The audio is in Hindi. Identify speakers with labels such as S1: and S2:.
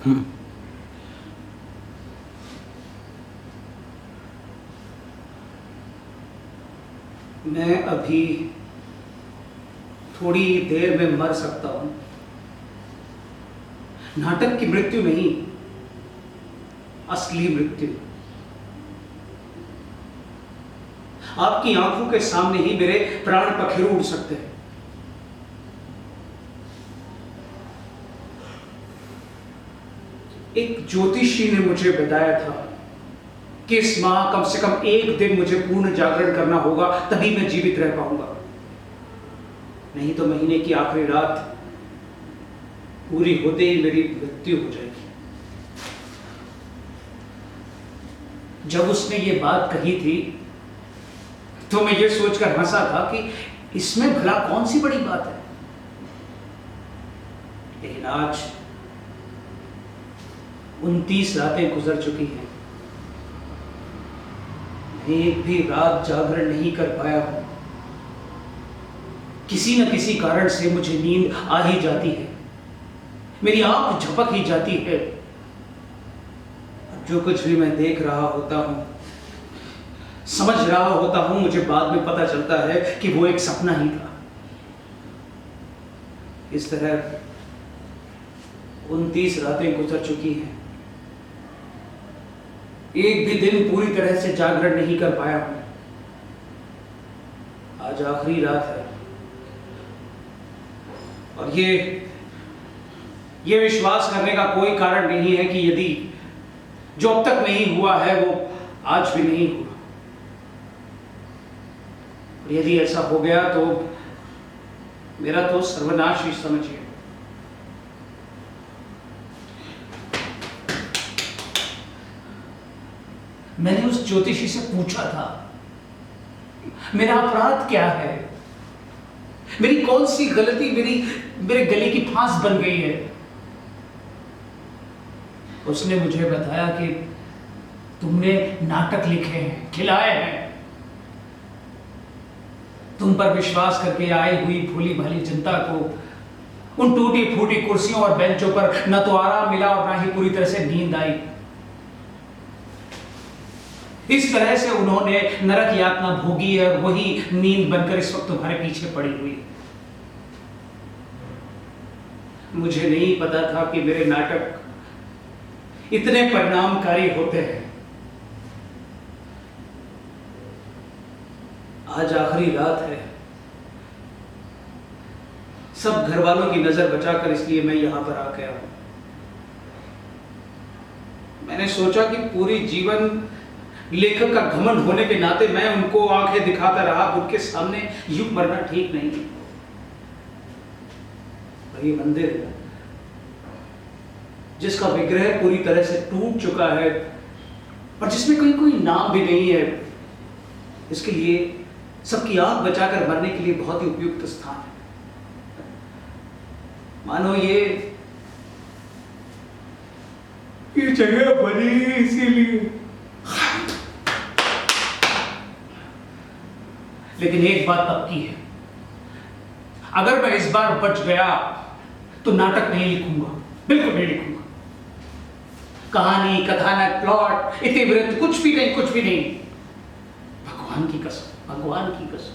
S1: हम्म।
S2: मैं अभी थोड़ी देर में मर सकता हूं। नाटक की मृत्यु नहीं, असली मृत्यु। आपकी आंखों के सामने ही मेरे प्राण पखेरु उड़ सकते हैं। एक ज्योतिषी ने मुझे बताया था कि इस माह कम से कम एक दिन मुझे पूर्ण जागरण करना होगा, तभी मैं जीवित रह पाऊंगा। नहीं तो महीने की आखिरी रात पूरी होते ही मेरी मृत्यु हो जाएगी। जब उसने ये बात कही थी तो मैं ये सोचकर हंसा था कि इसमें भला कौन सी बड़ी बात है। लेकिन आज 29 रातें गुजर चुकी हैं, एक भी रात जागरण नहीं कर पाया हूं। किसी न किसी कारण से मुझे नींद आ ही जाती है, मेरी आंख झपक ही जाती है। जो कुछ भी मैं देख रहा होता हूं, समझ रहा होता हूं, मुझे बाद में पता चलता है कि वो एक सपना ही था। इस तरह 29 रातें गुजर चुकी हैं, एक भी दिन पूरी तरह से जागरण नहीं कर पाया हूं। आज आखिरी रात है और ये विश्वास करने का कोई कारण नहीं है कि यदि जो अब तक नहीं हुआ है वो आज भी नहीं हुआ। और यदि ऐसा हो गया तो मेरा तो सर्वनाश ही समझिए। मैंने उस ज्योतिषी से पूछा था, मेरा अपराध क्या है, मेरी कौन सी गलती मेरे गले की फांस बन गई है। उसने मुझे बताया कि तुमने नाटक लिखे हैं, खिलाए हैं। तुम पर विश्वास करके आई हुई भोली भाली जनता को उन टूटी फूटी कुर्सियों और बेंचों पर न तो आराम मिला और ना ही पूरी तरह से नींद आई। इस तरह से उन्होंने नरक यातना भोगी है और वही नींद बनकर इस वक्त तुम्हारे पीछे पड़ी हुई है। मुझे नहीं पता था कि मेरे नाटक इतने परिणामकारी होते हैं। आज आखिरी रात है, सब घर वालों की नजर बचाकर इसलिए मैं यहां पर आ गया हूं। मैंने सोचा कि पूरी जीवन लेखक का घमंड होने के नाते मैं उनको आंखें दिखाता रहा, उनके सामने यूं मरना ठीक नहीं है। ये मंदिर जिसका विग्रह पूरी तरह से टूट चुका है और जिसमें कोई नाम भी नहीं है, इसके लिए सबकी आंख बचाकर मरने के लिए बहुत ही उपयुक्त स्थान है। मानो ये जगह बनी इसीलिए। लेकिन एक बात पक्की है, अगर मैं इस बार बच गया तो नाटक नहीं लिखूंगा, बिल्कुल नहीं लिखूंगा। कहानी, कथानक, प्लॉट, इतिवृत्त कुछ भी नहीं, कुछ भी नहीं। भगवान की कसम, भगवान की कसम।